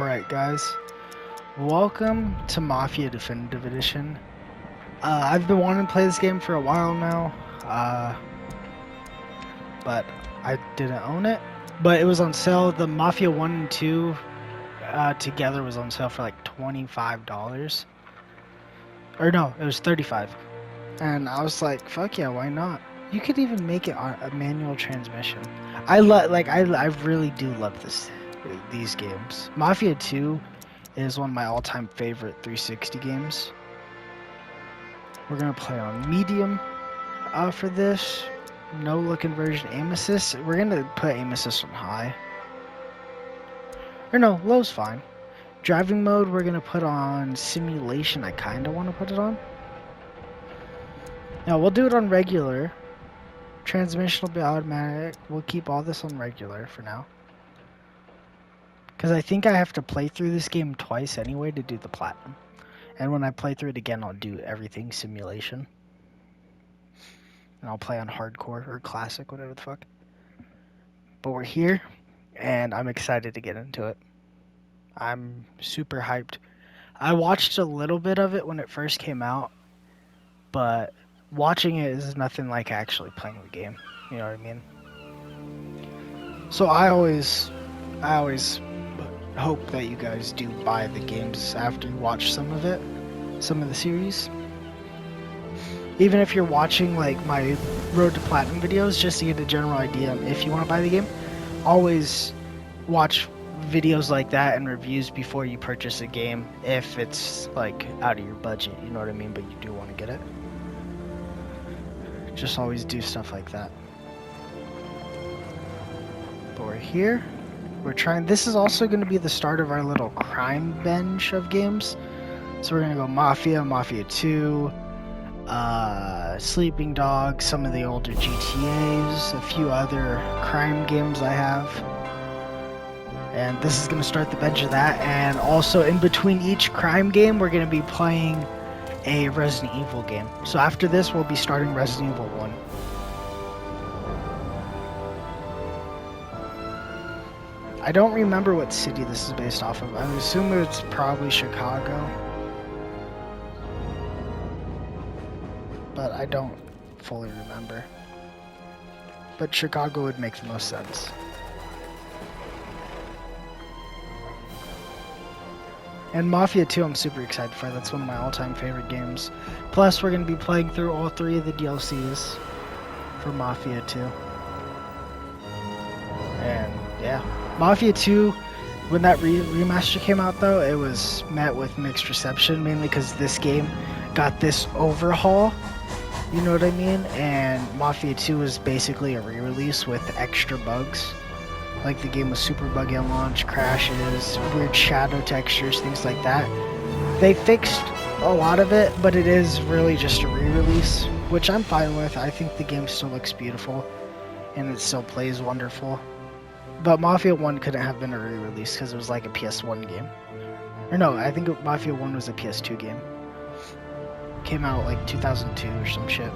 Alright guys, welcome to Mafia Definitive Edition. I've been wanting to play this game for a while now, but I didn't own it. But it was on sale. The Mafia 1 and 2 together was on sale for like $25. Or no, it was $35. And I was like, fuck yeah, why not? You could even make it on a manual transmission. I really do love these games. Mafia 2 is one of my all-time favorite 360 games. We're gonna play on medium for this. No look inversion, aim assist. We're gonna put aim assist on high. Or no, low's fine. Driving mode, we're gonna put on simulation. I kinda want to put it on. Now we'll do it on regular. Transmission will be automatic. We'll keep all this on regular for now. Because I think I have to play through this game twice anyway to do the platinum. And when I play through it again, I'll do everything simulation. And I'll play on hardcore or classic, whatever the fuck. But we're here, and I'm excited to get into it. I'm super hyped. I watched a little bit of it when it first came out, but watching it is nothing like actually playing the game. You know what I mean? So I always hope that you guys do buy the games after you watch some of the series. Even if you're watching like my Road to Platinum videos, just to get a general idea if you want to buy the game, always watch videos like that and reviews before you purchase a game if it's like out of your budget, you know what I mean, but you do want to get it. Just always do stuff like that. But we're here. We're trying. This is also going to be the start of our little crime bench of games. So we're going to go Mafia, Mafia 2, Sleeping Dogs, some of the older GTAs, a few other crime games I have. And this is going to start the bench of that. And also in between each crime game, we're going to be playing a Resident Evil game. So after this, we'll be starting Resident Evil 1. I don't remember what city this is based off of. I assume it's probably Chicago. But I don't fully remember. But Chicago would make the most sense. And Mafia 2 I'm super excited for. That's one of my all-time favorite games. Plus we're going to be playing through all 3 of the DLCs for Mafia 2. And yeah. Mafia 2, when that remaster came out though, it was met with mixed reception, mainly because this game got this overhaul, you know what I mean? And Mafia 2 was basically a re-release with extra bugs. Like the game was super buggy on launch, crashes, weird shadow textures, things like that. They fixed a lot of it, but it is really just a re-release, which I'm fine with. I think the game still looks beautiful, and it still plays wonderful. But Mafia 1 couldn't have been a re-release because it was like a PS1 game. Or no, I think Mafia 1 was a PS2 game. Came out like 2002 or some shit.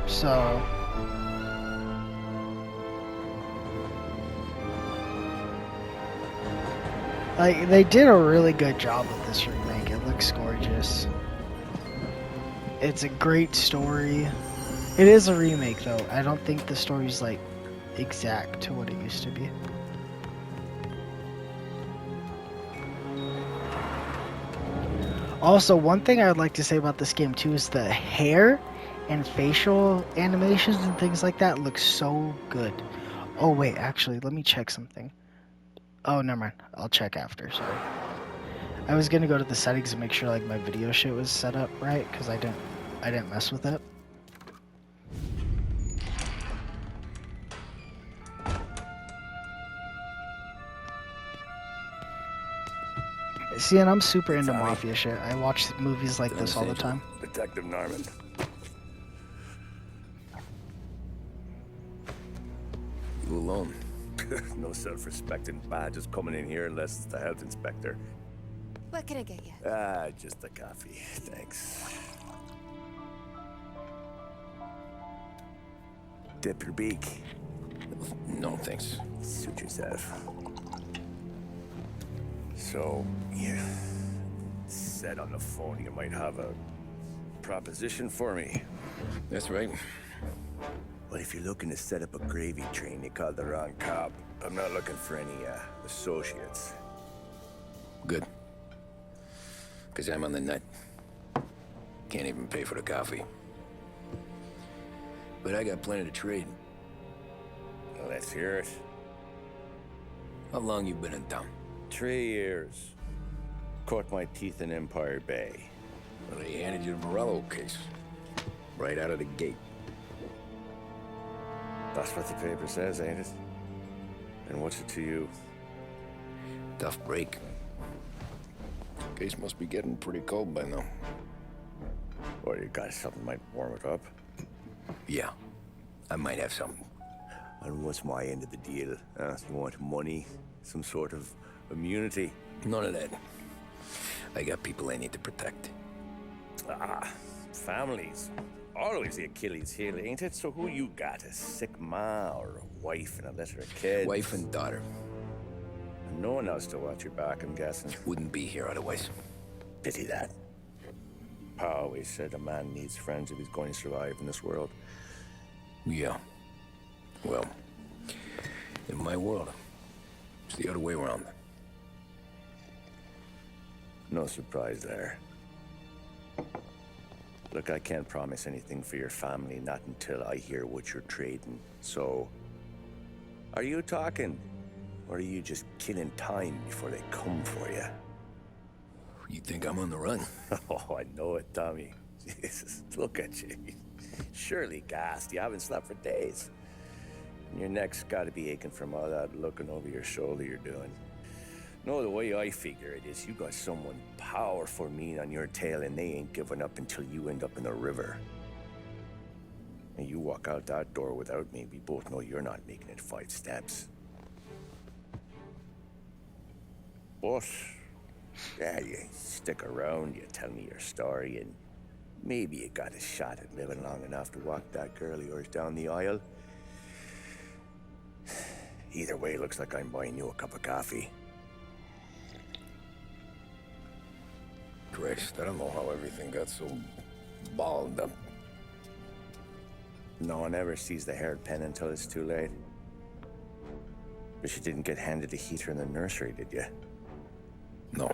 So like, they did a really good job with this remake. It looks gorgeous. It's a great story. It is a remake though. I don't think the story's like exact to what it used to be. Also, one thing I would like to say about this game too is the hair and facial animations and things like that look so good. Oh wait, actually, let me check something. Oh, never mind. I'll check after, sorry. I was gonna go to the settings and make sure like my video shit was set up right, because I didn't mess with it. See, and I'm super into Mafia shit. I watch movies like this all the time. Detective Norman. You alone? No self-respecting badges coming in here unless it's the health inspector. What can I get you? Just a coffee. Thanks. Dip your beak. No, thanks. Suit yourself. So, yeah, said on the phone you might have a proposition for me. That's right. Well, if you're looking to set up a gravy train, you called the wrong cop. I'm not looking for any, associates. Good. Because I'm on the nut. Can't even pay for the coffee. But I got plenty to trade. Well, let's hear it. How long you been in town? 3 years. Caught my teeth in Empire Bay. Well, they handed you the Morello case. Right out of the gate. That's what the paper says, ain't it? And what's it to you? Tough break. Case must be getting pretty cold by now. Or you got something might warm it up? Yeah, I might have something. And what's my end of the deal? You want money? Some sort of immunity? None of that. I got people I need to protect. Ah, families. Always the Achilles heel, ain't it? So who you got? A sick ma or a wife and a litter of kids? Wife and daughter. And no one else to watch your back, I'm guessing. Wouldn't be here otherwise. Pity that. Pa always said a man needs friends if he's going to survive in this world. Yeah. Well, in my world, it's the other way around. No surprise there. Look, I can't promise anything for your family, not until I hear what you're trading. So, are you talking? Or are you just killing time before they come for you? You think I'm on the run? Oh, I know it, Tommy. Jesus, look at you. Surely gassed. You haven't slept for days. And your neck's got to be aching from all that looking over your shoulder you're doing. No, the way I figure it is you got someone powerful mean on your tail and they ain't giving up until you end up in the river. And you walk out that door without me, we both know you're not making it 5 steps. But, yeah, you stick around, you tell me your story, and maybe you got a shot at living long enough to walk that girl of yours down the aisle. Either way, looks like I'm buying you a cup of coffee. Christ, I don't know how everything got so balled up. No one ever sees the haired pen until it's too late. But you didn't get handed a heater in the nursery, did you? No.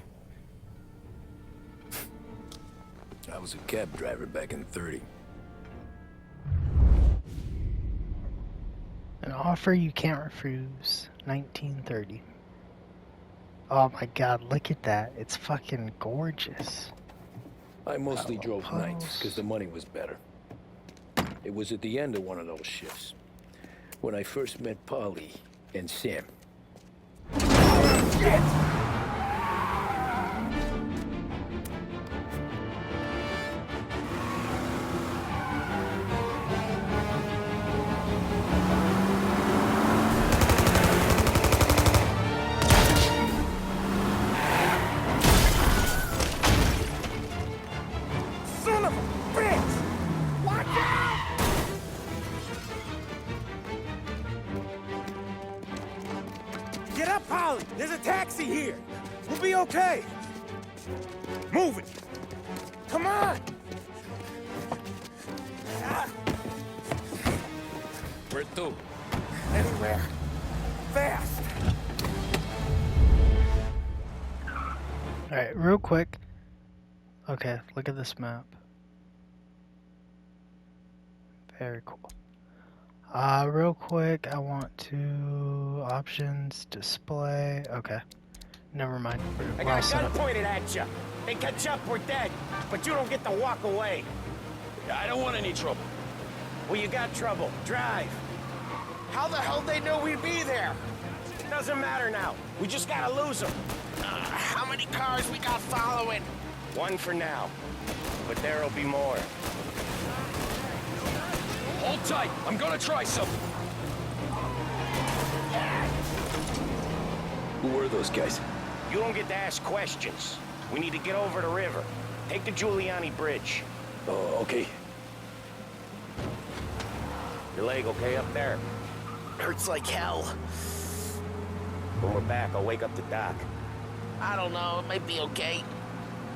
I was a cab driver back in '30. An offer you can't refuse. 1930. Oh my god, look at that. It's fucking gorgeous. I mostly drove Post. nights because the money was better. It was at the end of one of those shifts when I first met Polly and Sam. Get up, Polly! There's a taxi here! We'll be okay! Move it! Come on! Where to? Anywhere! Fast! Alright, real quick. Okay, look at this map. Very cool. Real quick, I want to options, display. Okay, never mind. I got a gun pointed at you. They catch up, we're dead. But you don't get to walk away. I don't want any trouble. Well, you got trouble. Drive. How the hell they know we'd be there? Doesn't matter now. We just gotta lose them. How many cars we got following? One for now. But there'll be more. Hold tight. I'm gonna try something. Who were those guys? You don't get to ask questions. We need to get over the river. Take the Giuliani Bridge. Oh, okay. Your leg okay up there? Hurts like hell. When we're back, I'll wake up the doc. I don't know, it might be okay.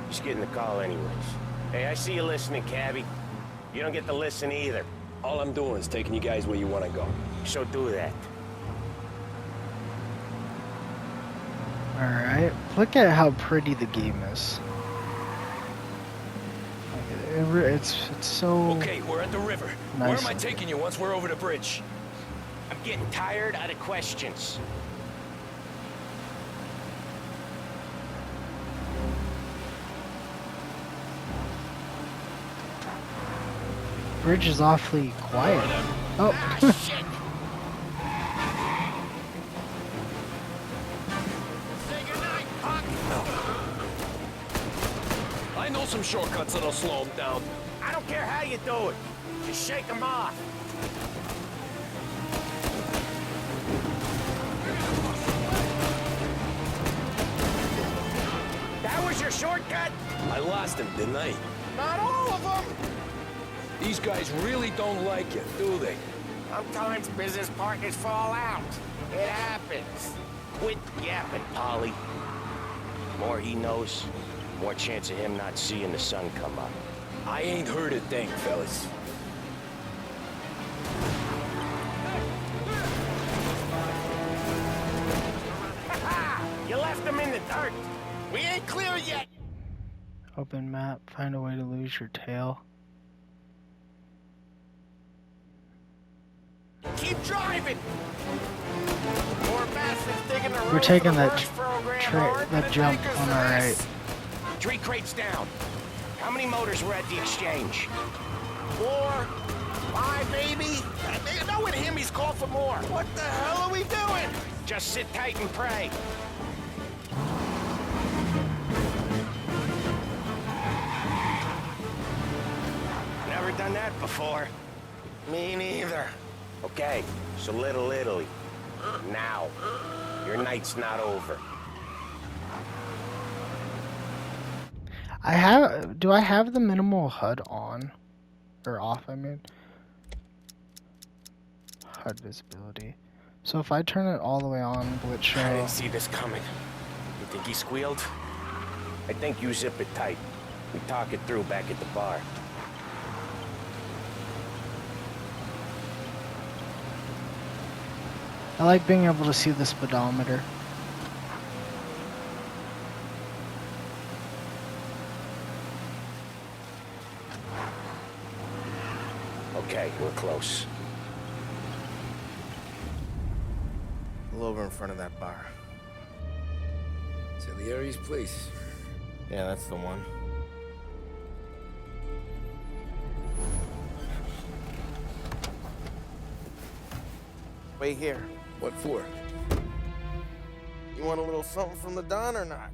Just getting the call anyways. Hey, I see you listening, cabbie. You don't get to listen either. All I'm doing is taking you guys where you want to go. So do that. Alright, look at how pretty the game is. It's so... Okay, we're at the river. Nice. Where am I taking you once we're over the bridge? I'm getting tired of the questions. Bridge is awfully quiet. Oh, Ah, shit! Say goodnight, Puck! I know some shortcuts that'll slow them down. I don't care how you do it. Just shake them off. That was your shortcut? I lost him, didn't I? Not all of them! These guys really don't like you, do they? Sometimes business partners fall out. It happens. Quit yapping, Polly. More he knows, more chance of him not seeing the sun come up. I ain't heard a thing, fellas. You left him in the dirt. We ain't clear yet! open map, find a way to lose your tail. Keep driving! More bastards digging the road We're taking for the that first program aren't that gonna jump take us on to our this. right. 3 crates down. How many motors were at the exchange? 4, 5 maybe? Knowing him, he's called for more. What the hell are we doing? Just sit tight and pray. Never done that before. Me neither. Okay, so Little Italy. Now. Your night's not over. Do I have the minimal HUD on? Or off, I mean. HUD visibility. So if I turn it all the way on, will it I show? didn't see this coming. You think he squealed? I think you zip it tight. We talk it through back at the bar. I like being able to see the speedometer. Okay, we're close. Pull over in front of that bar. Salieri's place. Yeah, that's the one. Wait here. What for? You want a little something from the Don or not?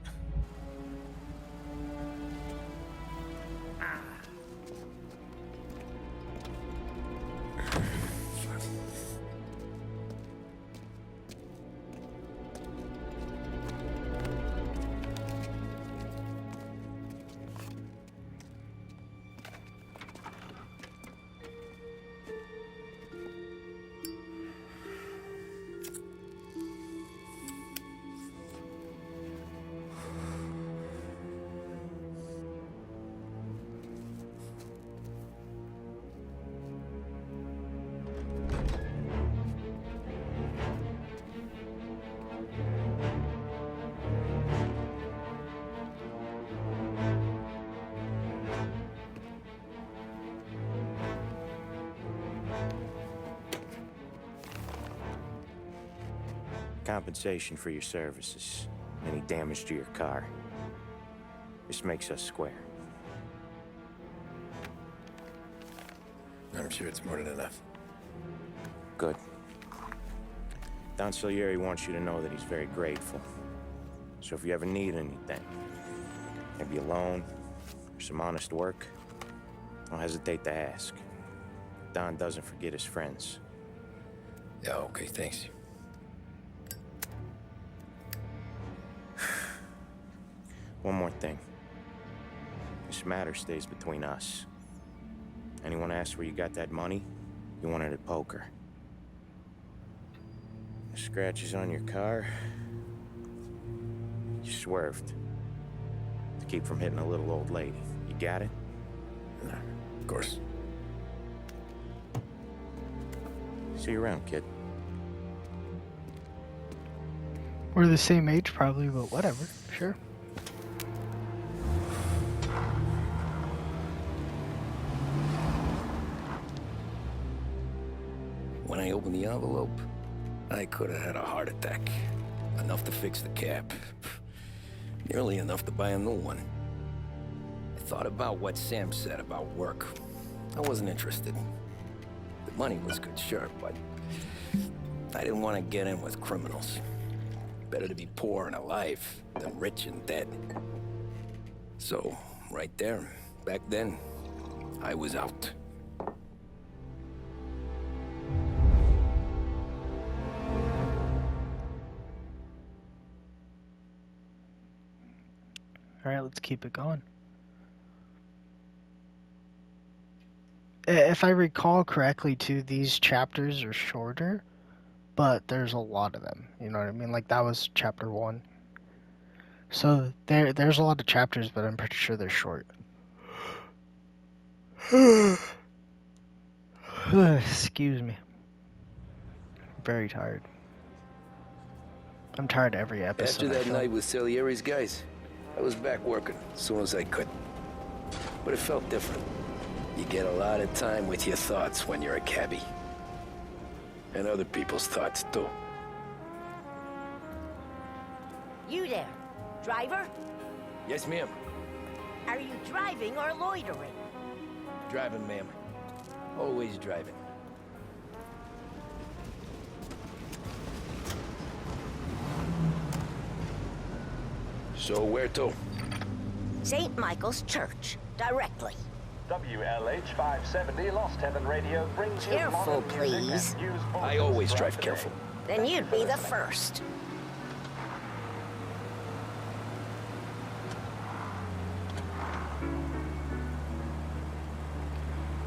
Compensation for your services. Any damage to your car. This makes us square. I'm sure it's more than enough. Good. Don Salieri wants you to know that he's very grateful. So if you ever need anything, maybe a loan or some honest work, don't hesitate to ask. Don doesn't forget his friends. Yeah, okay, thanks. One more thing. This matter stays between us. Anyone asks where you got that money, you won it at poker. The scratches on your car, you swerved. To keep from hitting a little old lady. You got it? Nah, of course. See you around, kid. We're the same age probably, but whatever. Sure. When I opened the envelope, I could have had a heart attack. Enough to fix the cap. Nearly enough to buy a new one. I thought about what Sam said about work. I wasn't interested. The money was good, sure, but I didn't want to get in with criminals. Better to be poor and alive than rich and dead. So, right there, back then, I was out. Alright, let's keep it going. If I recall correctly, too, these chapters are shorter, but there's a lot of them. You know what I mean? Like, that was chapter 1. So, there's a lot of chapters, but I'm pretty sure they're short. Excuse me. I'm very tired. I'm tired every episode. After that night with Salieri's guys, I was back working as soon as I could. But it felt different. You get a lot of time with your thoughts when you're a cabbie. And other people's thoughts, too. You there, driver? Yes, ma'am. Are you driving or loitering? Driving, ma'am. Always driving. So where to? St. Michael's Church, directly. WLH 570 Lost Heaven Radio brings you Careful, modern music please. and news bulletins I always throughout drive the careful. day. Then you'd be the first.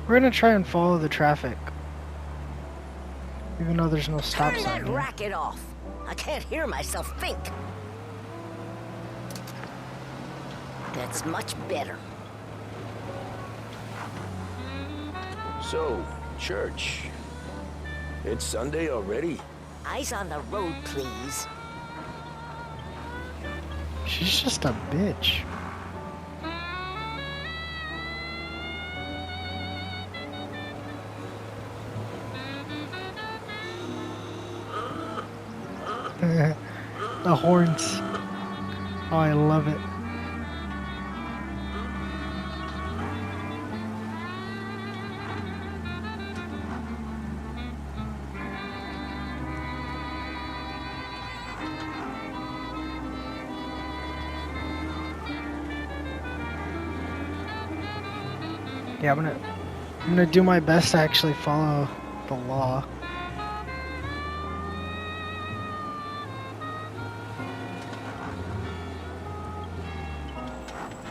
We're gonna try and follow the traffic. Even though there's no stop Turn sign that here. racket off. I can't hear myself think. That's much better. So, church. It's Sunday already? Eyes on the road, please. She's just a bitch. The horns. Oh, I love it. Yeah, I'm gonna do my best to actually follow the law.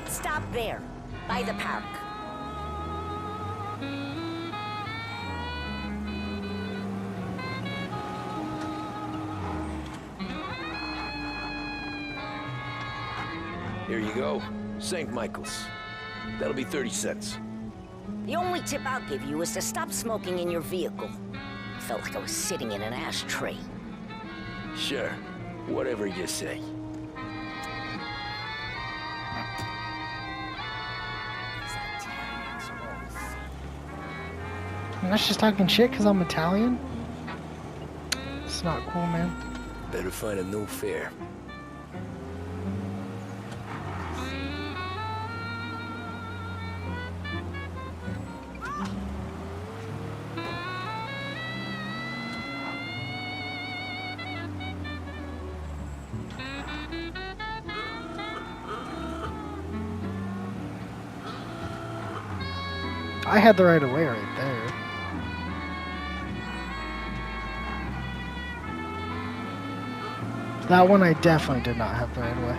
Stop there, by the park. Here you go. St. Michael's. That'll be 30 cents. The only tip I'll give you is to stop smoking in your vehicle. I felt like I was sitting in an ashtray. Sure. Whatever you say. And that's just talking shit because I'm Italian? It's not cool, man. Better find a new fare. I had the right of way right there. That one I definitely did not have the right of way.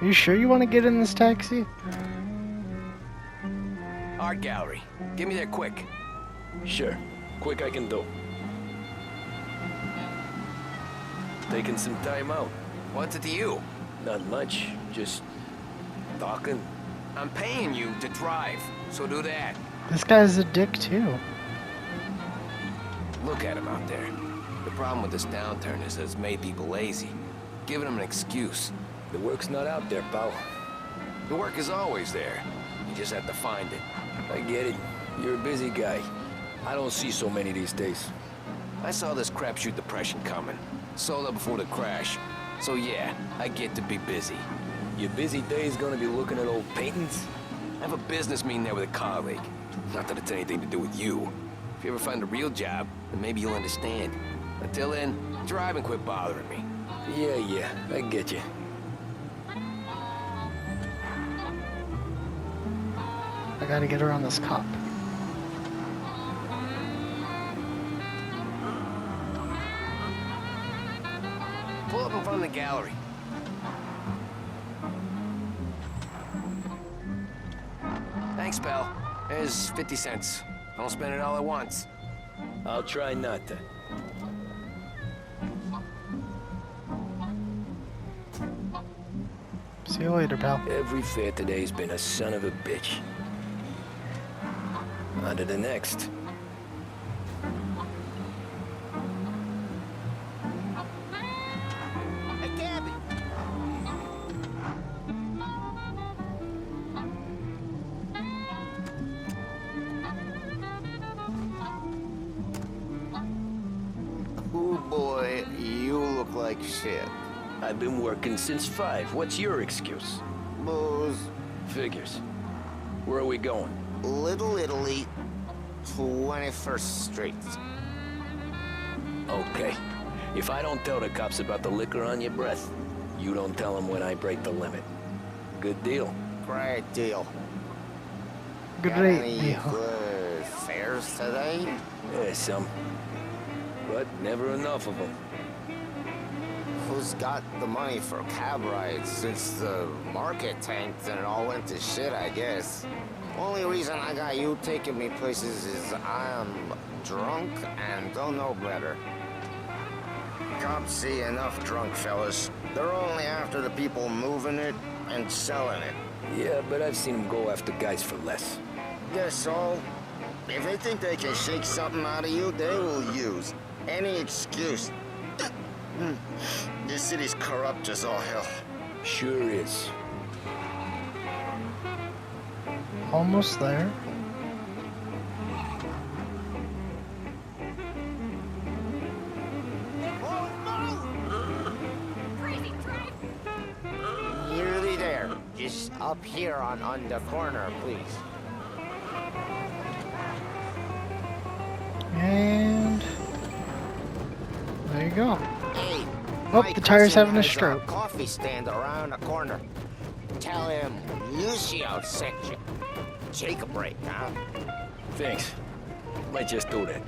Are you sure you want to get in this taxi? Art gallery. Get me there quick. Sure. Quick I can do. Taking some time out. What's it to you? Not much. Just talking. I'm paying you to drive, so do that. This guy's a dick too. Look at him out there. The problem with this downturn is that it's made people lazy, giving them an excuse. The work's not out there, pal. The work is always there. You just have to find it. I get it. You're a busy guy. I don't see so many these days. I saw this crapshoot depression coming. Sold up before the crash. So yeah, I get to be busy. Your busy day's gonna be looking at old paintings? I have a business meeting there with a colleague. Not that it's anything to do with you. If you ever find a real job, then maybe you'll understand. Until then, drive and quit bothering me. Yeah, I get you. I gotta get around this cop. Pull up in front of the gallery. Thanks, pal. There's 50 cents. Don't spend it all at once. I'll try not to. See you later, pal. Every fare today's been a son of a bitch. On to the next. Hey, Gabby! Oh boy, you look like shit. I've been working since 5. What's your excuse? Booze. Figures. Where are we going? Little Italy, 21st Street. Okay. If I don't tell the cops about the liquor on your breath, you don't tell them when I break the limit. Good deal. Great deal. Great Got any deal. good fares today? Yeah, some. But never enough of them. Who's got the money for cab rides since the market tanked and it all went to shit, I guess? Only reason I got you taking me places is I'm drunk and don't know better. Cops see enough drunk fellas. They're only after the people moving it and selling it. Yeah, but I've seen them go after guys for less. Guess so. If they think they can shake something out of you, they will use any excuse. This city's corrupt as all hell. Sure is. Almost there. Nearly there. Just up here on the corner, please. And there you go. Hey, Oh, my the tire's cousin having a has stroke. Coffee stand around the corner. Tell him Lucio sent you. Take a break, huh? Thanks. Might just do that.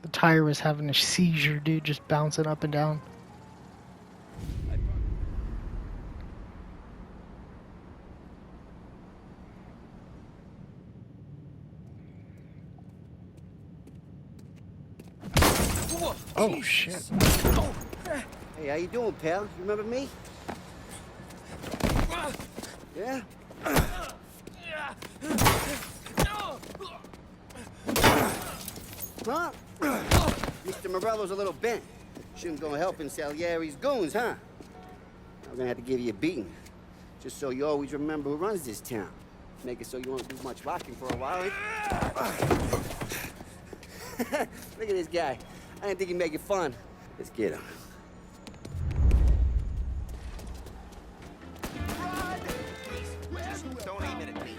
The tire was having a seizure, dude, just bouncing up and down. Oh shit. Hey, how you doing, pal? You remember me? Yeah? Huh? Mr. Morello's a little bent. Shouldn't go helping Salieri's goons, huh? I'm gonna have to give you a beating. Just so you always remember who runs this town. Make it so you won't do much rocking for a while. Look at this guy. I didn't think he'd make it fun. Let's get him. Don't aim it at me.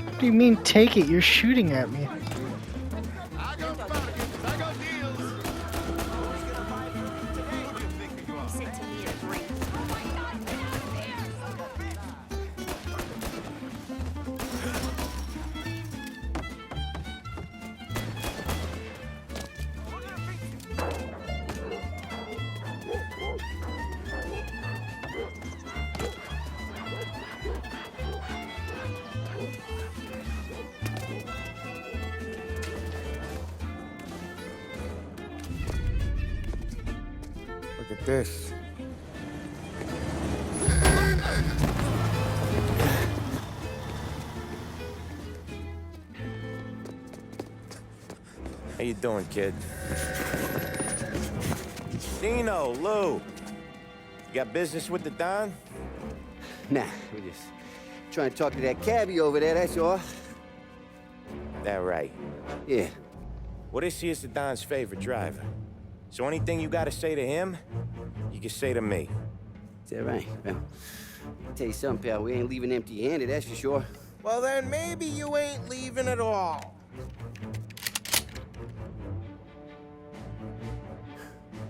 What do you mean take it? You're shooting at me. this. How you doing, kid? Dino, Lou. You got business with the Don? Nah, we're just trying to talk to that cabbie over there, that's all. That right. Yeah. Well, this here's the Don's favorite driver. So anything you gotta say to him, you can say to me. Is that right? Well, I'll tell you something, pal. We ain't leaving empty-handed, that's for sure. Well, then maybe you ain't leaving at all.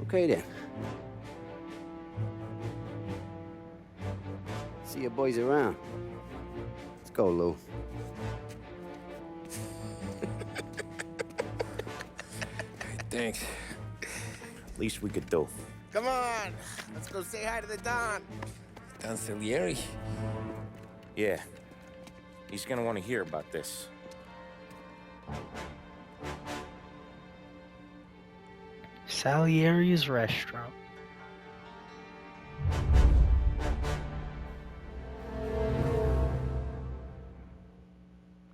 Okay, then. See your boys around. Let's go, Lou. Thanks. Least we could do. Come on, let's go say hi to the Don. Don Salieri? Yeah. He's gonna want to hear about this. Salieri's restaurant.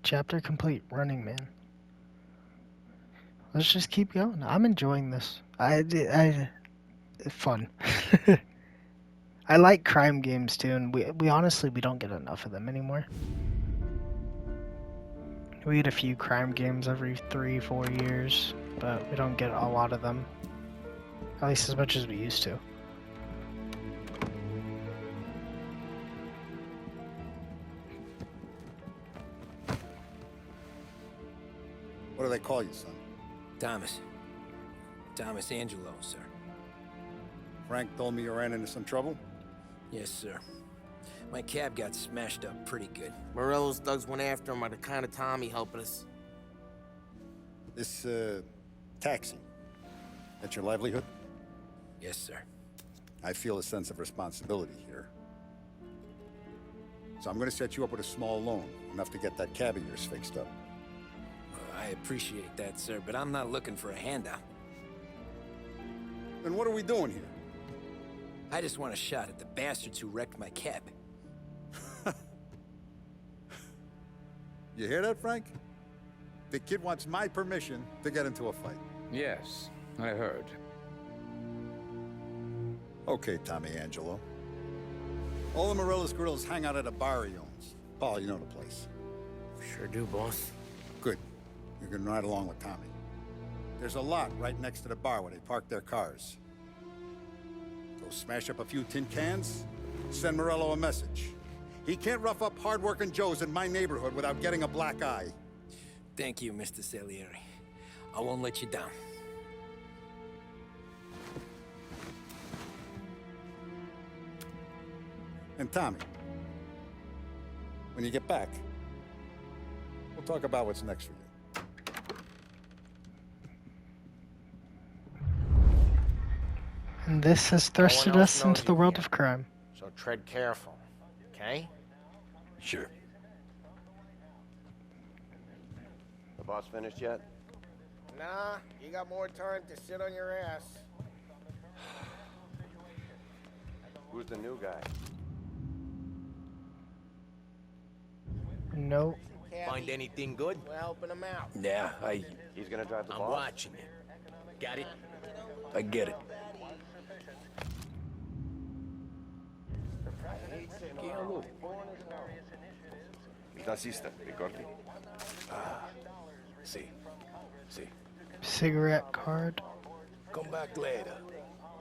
Chapter complete. Running Man. Let's just keep going. I'm enjoying this. It's fun. I like crime games too, and we honestly don't get enough of them anymore. We get a few crime games every 3-4 years, but we don't get a lot of them. At least as much as we used to. What do they call you, son? Thomas. Tommy Angelo, sir. Frank told me you ran into some trouble? Yes, sir. My cab got smashed up pretty good. Morello's thugs went after him by the kind of Tommy helping us. This, taxi. That's your livelihood? Yes, sir. I feel a sense of responsibility here. So I'm gonna set you up with a small loan, enough to get that cab of yours fixed up. I appreciate that, sir, but I'm not looking for a handout. Then what are we doing here? I just want a shot at the bastards who wrecked my cab. You hear that, Frank? The kid wants my permission to get into a fight. Yes, I heard. Okay, Tommy Angelo. All the Morello's girls hang out at a bar he owns. Paul, you know the place. Sure do, boss. Good. You can ride along with Tommy. There's a lot right next to the bar where they park their cars. Go smash up a few tin cans, send Morello a message. He can't rough up hard-working Joes in my neighborhood without getting a black eye. Thank you, Mr. Salieri. I won't let you down. And Tommy, when you get back, we'll talk about what's next for you. And this has thrusted us into the world of crime. So tread careful, okay? Sure. The boss finished yet? Nah, you got more time to sit on your ass. Who's the new guy? Nope. Find anything good? We're helping him out. Yeah, He's gonna drive the boss? I'm watching you. Got it? I get it. Tassista, ricordi? See. Cigarette card. Come back later.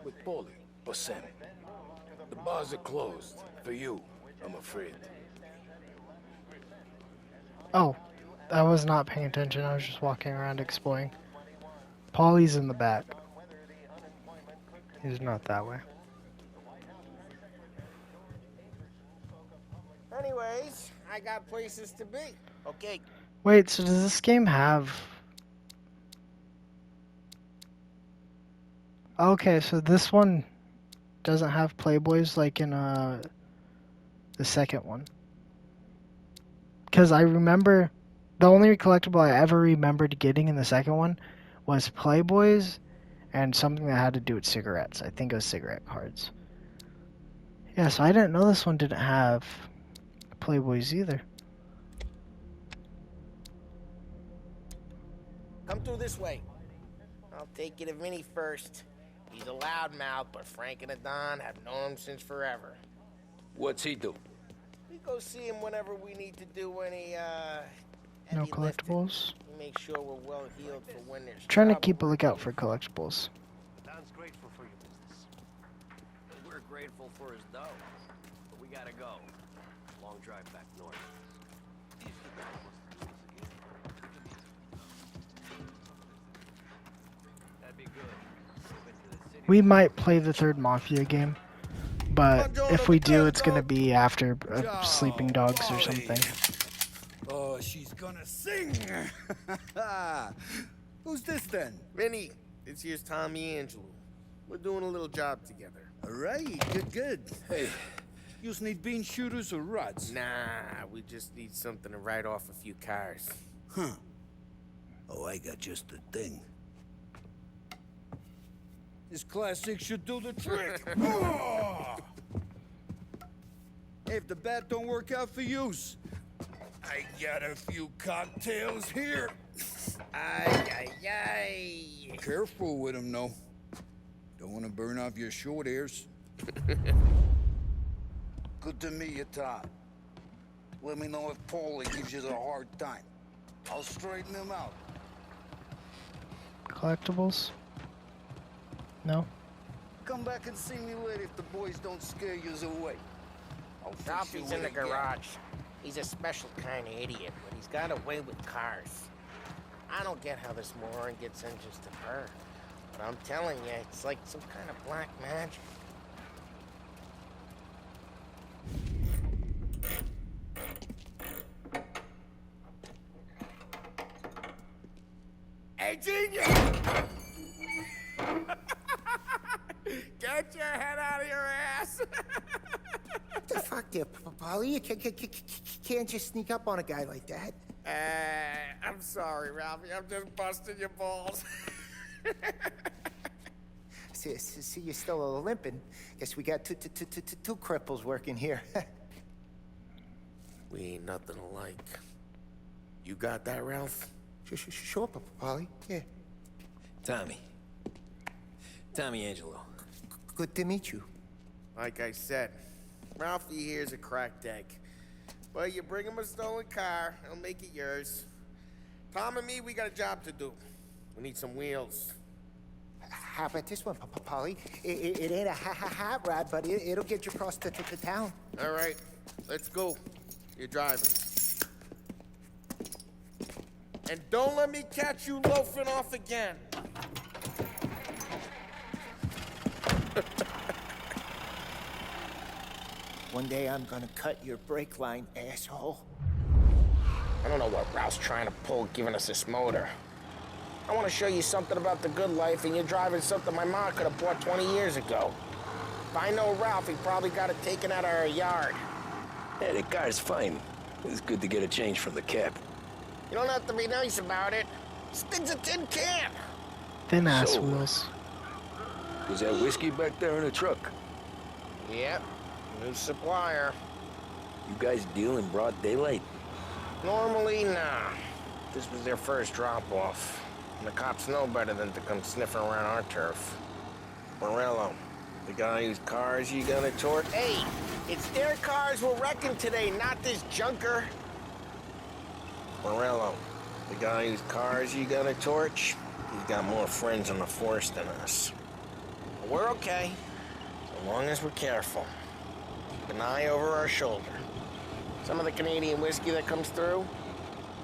With Paulie or Sam. The bars are closed. For you, I'm afraid. Oh, I was not paying attention. I was just walking around exploring. Paulie's in the back. He's not that way. Anyways, I got places to be. Okay. Wait, so does this game have... Okay, so this one doesn't have Playboys like in the second one. Because I remember, the only collectible I ever remembered getting in the second one was Playboys and something that had to do with cigarettes. I think it was cigarette cards. Yeah, so I didn't know this one didn't have Playboys either. Come through this way. I'll take you to Vinny first. He's a loudmouth, but Frank and the Don have known him since forever. What's he do? We go see him whenever we need to do any, No heavy lifting. collectibles. We make sure we're well healed for when there's Trying to trouble. keep a lookout for collectibles. Don's grateful for your business. We're grateful for his dough, but we gotta go. Long drive back north. That'd be good. We might play the third Mafia game, but if we do, it's gonna be after Sleeping Dogs or something. Oh, she's gonna sing! Who's this then? Vinny, this here's Tommy Angelo. We're doing a little job together. All right, good. Hey, you need bean shooters or rods? Nah, we just need something to write off a few cars. Huh. Oh, I got just the thing. This classic should do the trick. Oh! Hey, if the bat don't work out for use, I got a few cocktails here. Ay. Careful with them, though. Don't want to burn off your short hairs. Good to meet you, Todd. Let me know if Paulie gives you a hard time. I'll straighten him out. Collectibles? No. Come back and see me later if the boys don't scare you away. I'll fix you Ralphie's with in the a gap. garage. He's a special kind of idiot, but he's got a way with cars. I don't get how this moron gets engines to burn. But I'm telling you, it's like some kind of black magic. Hey, genius! Get your head out of your ass! What the fuck there, Polly? You can't just sneak up on a guy like that. I'm sorry, Ralphie. I'm just busting your balls. See, you're still limping. Guess we got two cripples working here. We ain't nothing alike. You got that, Ralph? Sure, Polly. Yeah. Tommy Angelo. Good to meet you. Like I said, Ralphie here's a cracked egg. But you bring him a stolen car, he'll make it yours. Tom and me, we got a job to do. We need some wheels. How about this one, Polly? It ain't a hot rod, but it'll get you across to town. All right, let's go. You're driving. And don't let me catch you loafing off again. One day I'm gonna cut your brake line, asshole. I don't know what Ralph's trying to pull giving us this motor. I want to show you something about the good life, and you're driving something my mom could have bought 20 years ago. If I know Ralph, he probably got it taken out of our yard. Yeah, the car's fine. It's good to get a change from the cab. You don't have to be nice about it. This thing's a tin can. Thin ass So, wheels. Was that whiskey back there in the truck? Yep, new supplier. You guys deal in broad daylight? Normally, nah. This was their first drop-off. And the cops know better than to come sniffing around our turf. Morello, the guy whose cars you gonna torch? Hey, it's their cars we're wrecking today, not this junker. Morello, the guy whose cars you gonna torch? He's got more friends on the force than us. But we're okay, as long as we're careful. Keep an eye over our shoulder. Some of the Canadian whiskey that comes through,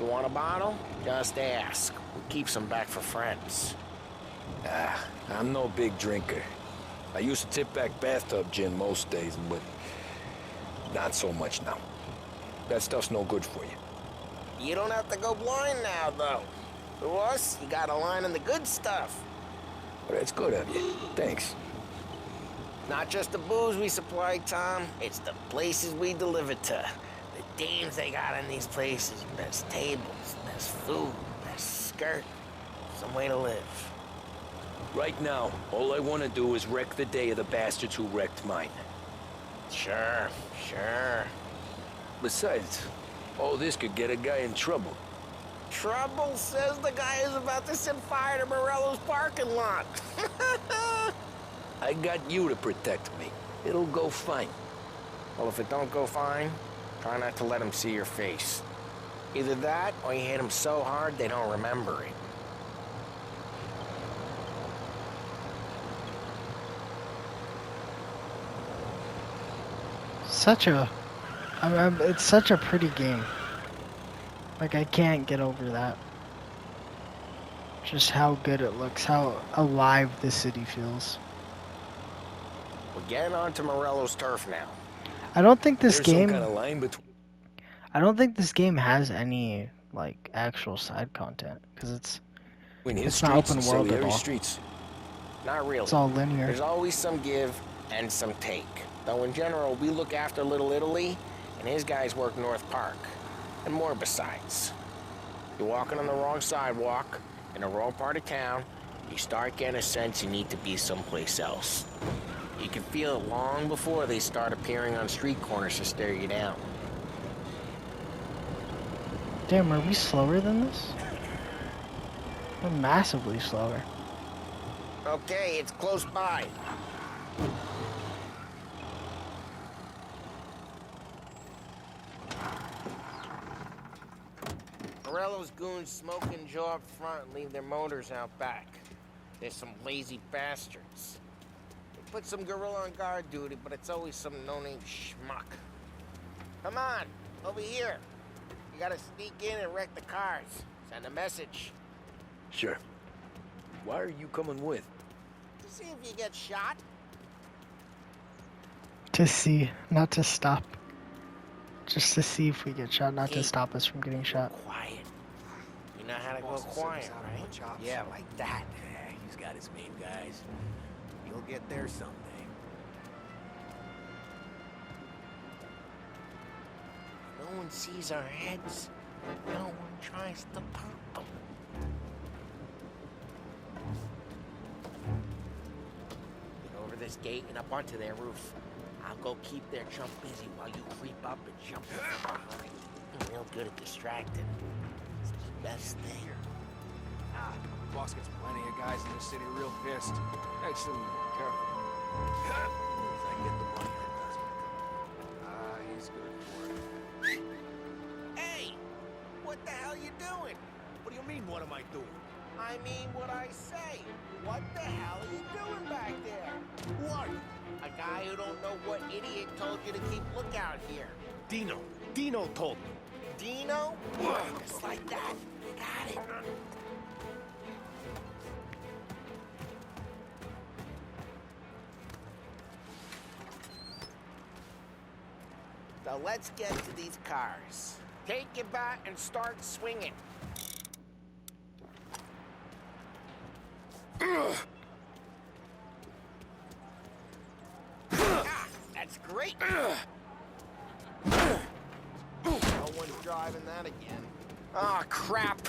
you want a bottle? Just ask. We keep some back for friends. I'm no big drinker. I used to tip back bathtub gin most days, but not so much now. That stuff's no good for you. You don't have to go blind now, though. To us, you got a line on the good stuff. Well, that's good of you. Thanks. Not just the booze we supply, Tom. It's the places we deliver to. The dames they got in these places. Best tables, best food, best skirt. Some way to live. Right now, all I want to do is wreck the day of the bastards who wrecked mine. Sure. Besides, all this could get a guy in trouble. Trouble says the guy is about to set fire to Morello's parking lot. I got you to protect me. It'll go fine. Well, if it don't go fine, try not to let him see your face. Either that, or you hit him so hard they don't remember it. It's such a pretty game. Like, I can't get over that. Just how good it looks, how alive the city feels. We're getting onto Morello's turf now. I don't think this There's game. some kind of line between. I don't think this game has any like actual side content because it's not open world at all. Streets. Not really. It's all linear. There's always some give and some take. Though in general, we look after Little Italy, and his guys work North Park, and more besides. You're walking on the wrong sidewalk in the wrong part of town, you start getting a sense you need to be someplace else. You can feel it long before they start appearing on street corners to stare you down. Damn, are we slower than this? We're massively slower. Okay, it's close by. Morello's goons smoke and jaw up front and leave their motors out back. They're some lazy bastards. They put some gorilla on guard duty, but it's always some no-name schmuck. Come on, over here. You gotta sneak in and wreck the cars. Send a message. Sure. Why are you coming with? To see if you get shot. To see, not to stop. Just to see if we get shot, not to stop us from getting shot. Quiet. You know how to go quiet, right? Yeah, like that. Yeah, he's got his main guys. You'll get there someday. No one sees our heads. No one tries to pop them. Get over this gate and up onto their roof. I'll go keep their chump busy while you creep up and jump in from behind. I'm real good at distracting. It's the best thing. Boss gets plenty of guys in this city real pissed. Makes them careful. As I get the money, that's what he's good for it. Hey! What the hell you doing? What do you mean, what am I doing? I mean what I say. What the hell are you doing back there? What? A guy who don't know what idiot told you to keep lookout here. Dino. Dino told me. Dino? Just like that. Got it. So let's get to these cars. Take your bat and start swinging. That's great. No one's driving that again. Ah, crap.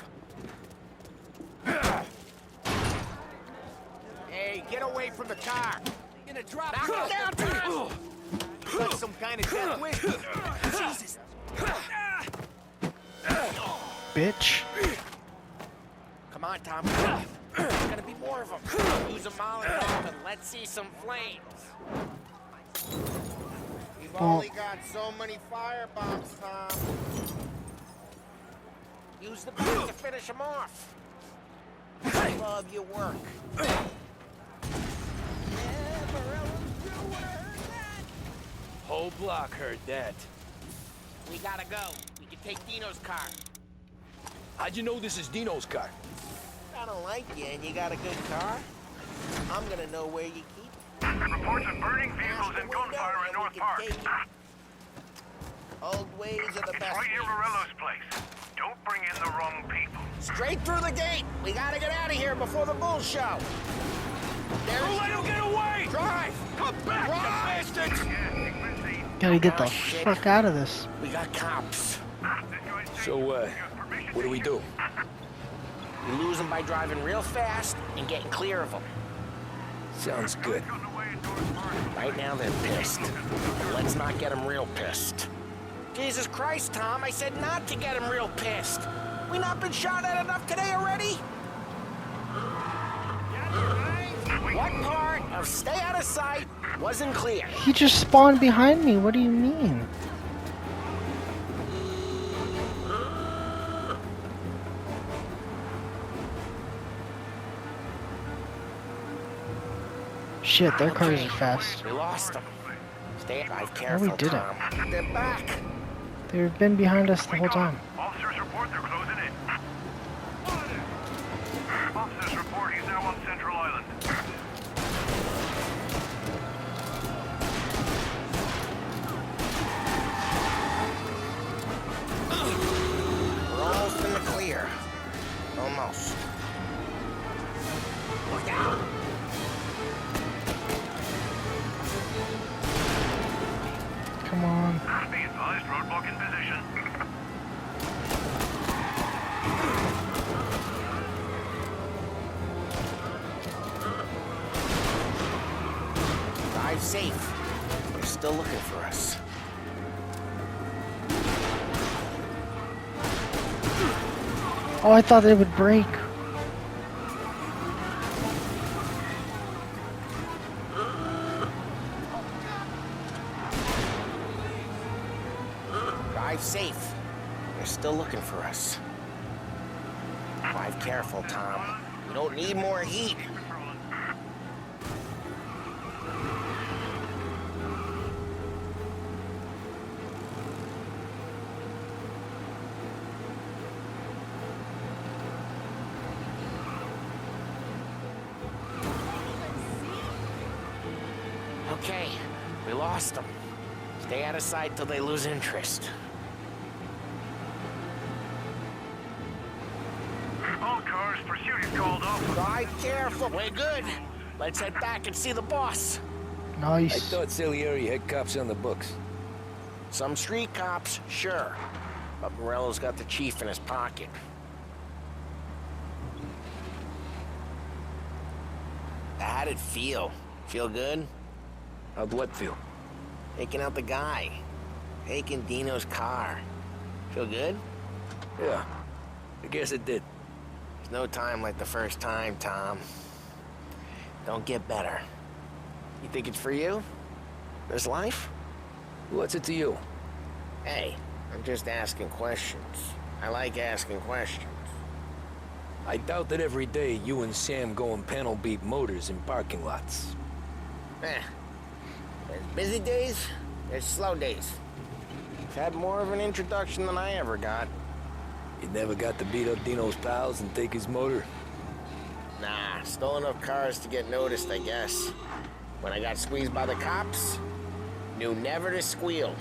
Hey, get away from the car. You're gonna drop Knock it down, Tom. You got some kind of death wish? Jesus. Bitch. Come on, Tom. There's gonna be more of them. Use a Molotov and let's see some flames. We've only got so many firebombs, Tom. Use the best to finish them off. I love your work. Yeah, Morello's real when I heard that. Whole block heard that. We gotta go. We can take Dino's car. How'd you know this is Dino's car? I don't like you and you got a good car. I'm gonna know where you keep it. Reports of burning vehicles and gunfire in North Park. Old ways are the best Right near ways. Morello's place. Don't bring in the wrong people. Straight through the gate. We gotta get out of here before the bull show. Don't let him get away! Drive! Come back, you bastards! Gotta get the fuck out of this. We got cops. So, what do we do? We lose them by driving real fast and getting clear of them. Sounds good. Right now they're pissed. But let's not get them real pissed. Jesus Christ, Tom, I said not to get them real pissed. We not been shot at enough today already? What part of stay out of sight wasn't clear? He just spawned behind me. What do you mean? Shit, their cars are fast. We lost them. Stay drive No, careful, we didn't. Tom. They're back. They've been behind us the whole time. Officers report they're closing in. Officers report he's now on Central Island. We're almost in the clear. Almost. Look out! Come on. Be advised, roadblock in position. Drive safe. They're still looking for us. Oh, I thought they would break. Drive safe. They're still looking for us. Drive careful, Tom. We don't need more heat. Okay, we lost them. Stay out of sight till they lose interest. All cars, pursuit is called off. Drive careful. We're good. Let's head back and see the boss. Nice. I thought Salieri had cops on the books. Some street cops, sure. But Morello's got the chief in his pocket. How'd it feel? Feel good? How'd what feel? Taking out the guy. Taking Dino's car. Feel good? Yeah, I guess it did. There's no time like the first time, Tom. Don't get better. You think it's for you? This life? What's it to you? Hey, I'm just asking questions. I like asking questions. I doubt that every day you and Sam go and panel beat motors in parking lots. There's busy days, there's slow days. I've had more of an introduction than I ever got. You never got to beat up Dino's pals and take his motor? Nah, stole enough cars to get noticed, I guess. When I got squeezed by the cops, knew never to squeal.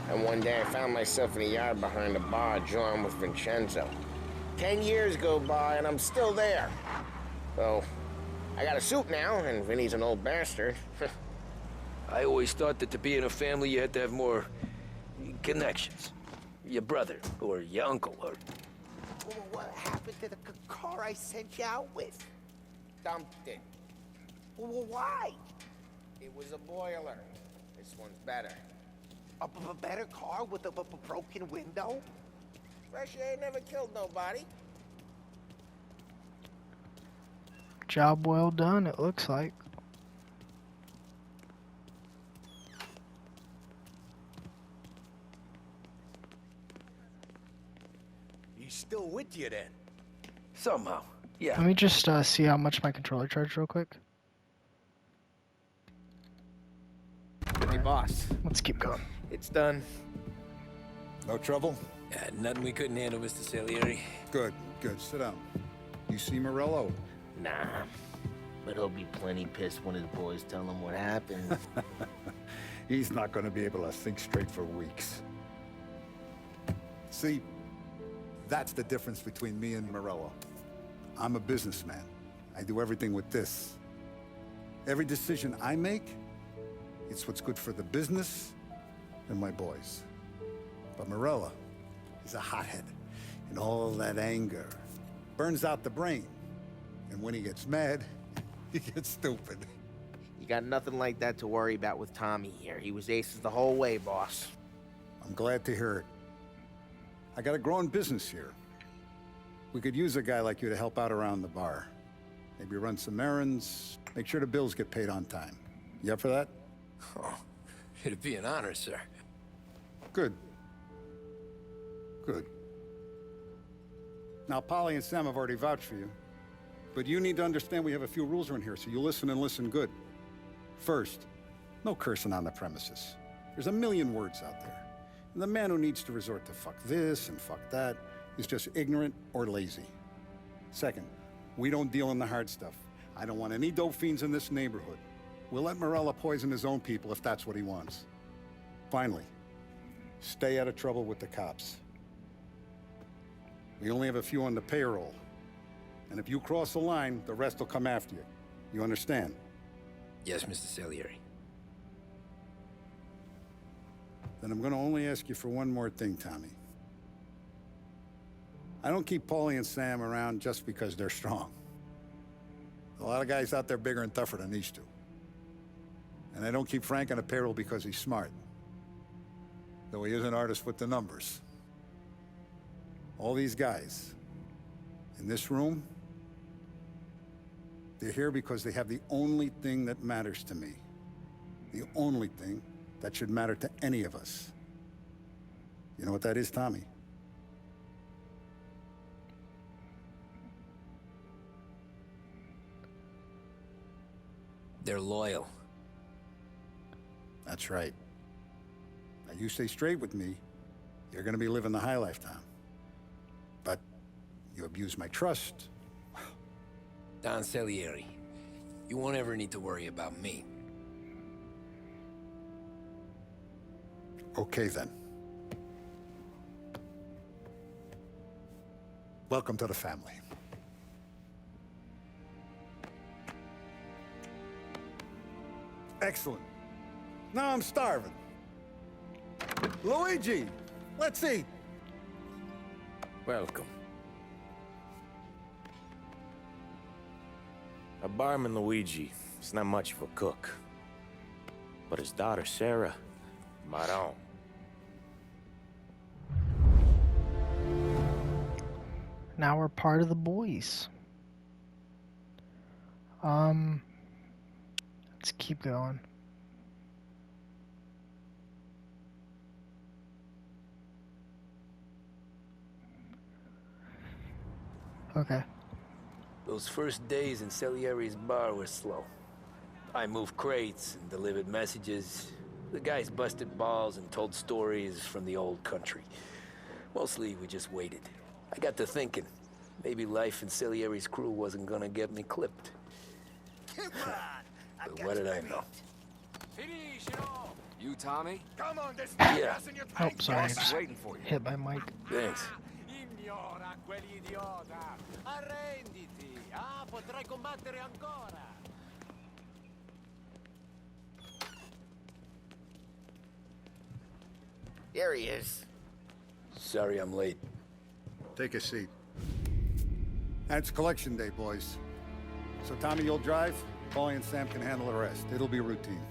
And one day I found myself in a yard behind a bar drawing with Vincenzo. 10 years go by and I'm still there. So, I got a suit now, and Vinny's an old bastard. I always thought that to be in a family you had to have more connections. Your brother, or your uncle, or... What happened to the car I sent you out with? Dumped it. Well, why? It was a boiler. This one's better. A better car with a broken window? Fresh air never killed nobody. Job well done, it looks like. He's still with you then? Somehow, yeah. Let me just see how much my controller charged real quick. Hey, boss. Let's keep going. It's done. No trouble? Yeah, nothing we couldn't handle, Mr. Salieri. Good, good. Sit down. You see Morello? Nah, but he'll be plenty pissed when his boys tell him what happened. He's not going to be able to think straight for weeks. See, that's the difference between me and Morello. I'm a businessman. I do everything with this. Every decision I make, it's what's good for the business and my boys. But Morello is a hothead, and all that anger burns out the brain. And when he gets mad, You get stupid. You got nothing like that to worry about with Tommy here. He was aces the whole way, boss. I'm glad to hear it. I got a growing business here. We could use a guy like you to help out around the bar. Maybe run some errands, make sure the bills get paid on time. You up for that? Oh, it'd be an honor, sir. Good. Good. Now, Polly and Sam have already vouched for you. But you need to understand we have a few rules around here, so you listen and listen good. First, no cursing on the premises. There's a million words out there. And the man who needs to resort to fuck this and fuck that is just ignorant or lazy. Second, we don't deal in the hard stuff. I don't want any dope fiends in this neighborhood. We'll let Morella poison his own people if that's what he wants. Finally, stay out of trouble with the cops. We only have a few on the payroll. And if you cross the line, the rest will come after you. You understand? Yes, Mr. Salieri. Then I'm gonna only ask you for one more thing, Tommy. I don't keep Paulie and Sam around just because they're strong. A lot of guys out there bigger and tougher than these two. And I don't keep Frank on the payroll because he's smart. Though he is an artist with the numbers. All these guys in this room, they're here because they have the only thing that matters to me. The only thing that should matter to any of us. You know what that is, Tommy? They're loyal. That's right. Now you stay straight with me, you're gonna be living the high life, Tom. But you abuse my trust. Don Salieri, you won't ever need to worry about me. Okay, then. Welcome to the family. Excellent. Now I'm starving. Luigi, let's eat. Welcome. A barman Luigi is not much of a cook. But his daughter Sarah, Maron. Now we're part of the boys. Let's keep going. Okay. Those first days in Salieri's bar were slow. I moved crates and delivered messages. The guys busted balls and told stories from the old country. Mostly, we just waited. I got to thinking, maybe life in Salieri's crew wasn't gonna get me clipped. But what did I know? You, Tommy? Come on, this Yeah. Oh, sorry. I just Waiting for you. hit my mic. Thanks. Ignora quell'idiota. Arrenditi. Ah, potrai combattere ancora. Here he is. Sorry I'm late. Take a seat. And it's collection day, boys. So Tommy, you'll drive. Paulie and Sam can handle the rest. It'll be routine.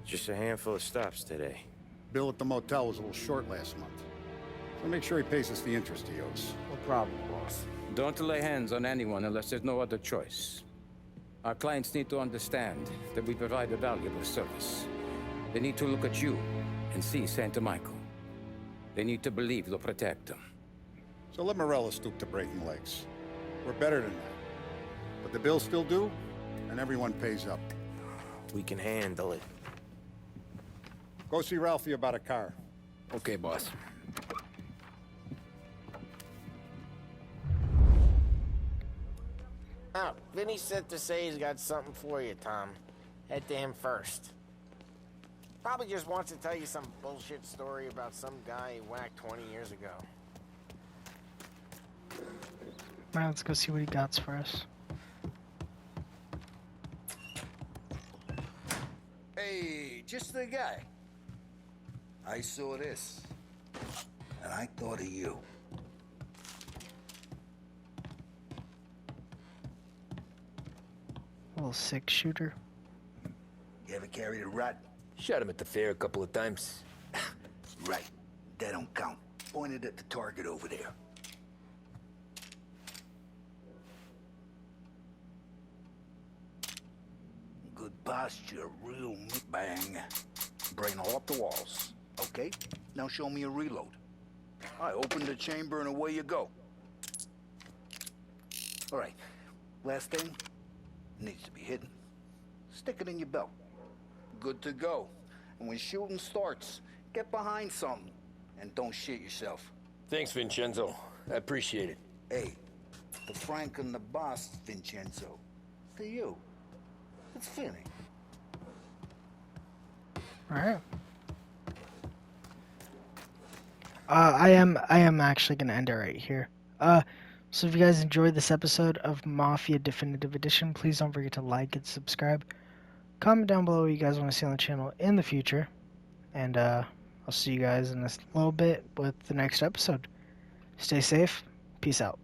Just a handful of stops today. Bill at the motel was a little short last month. So make sure he pays us the interest he owes. No problem, boss. Don't lay hands on anyone unless there's no other choice. Our clients need to understand that we provide a valuable service. They need to look at you and see Santa Michael. They need to believe you'll protect them. So let Morella stoop to breaking legs. We're better than that. But the bill's still due, and everyone pays up. We can handle it. Go see Ralphie about a car. Okay, boss. Oh, Vinny sent to say he's got something for you, Tom. Head to him first. Probably just wants to tell you some bullshit story about some guy he whacked 20 years ago. Alright, let's go see what he got for us. Hey, just the guy. I saw this, and I thought of you. little 6-shooter. You ever carried a rat? Shot him at the fair a couple of times. Right. That don't count. Pointed at the target over there. Good posture, real bang. Brain all up the walls. Okay, now show me a reload. I open the chamber and away you go. All right, last thing, needs to be hidden. Stick it in your belt. Good to go. And when shooting starts, get behind something and don't shit yourself. Thanks, Vincenzo. I appreciate it. Hey, the Frank and the boss, Vincenzo. To you. It's Finny. Alright. I am actually gonna end it right here. So if you guys enjoyed this episode of Mafia Definitive Edition, please don't forget to like and subscribe. Comment down below what you guys want to see on the channel in the future. And I'll see you guys in a little bit with the next episode. Stay safe. Peace out.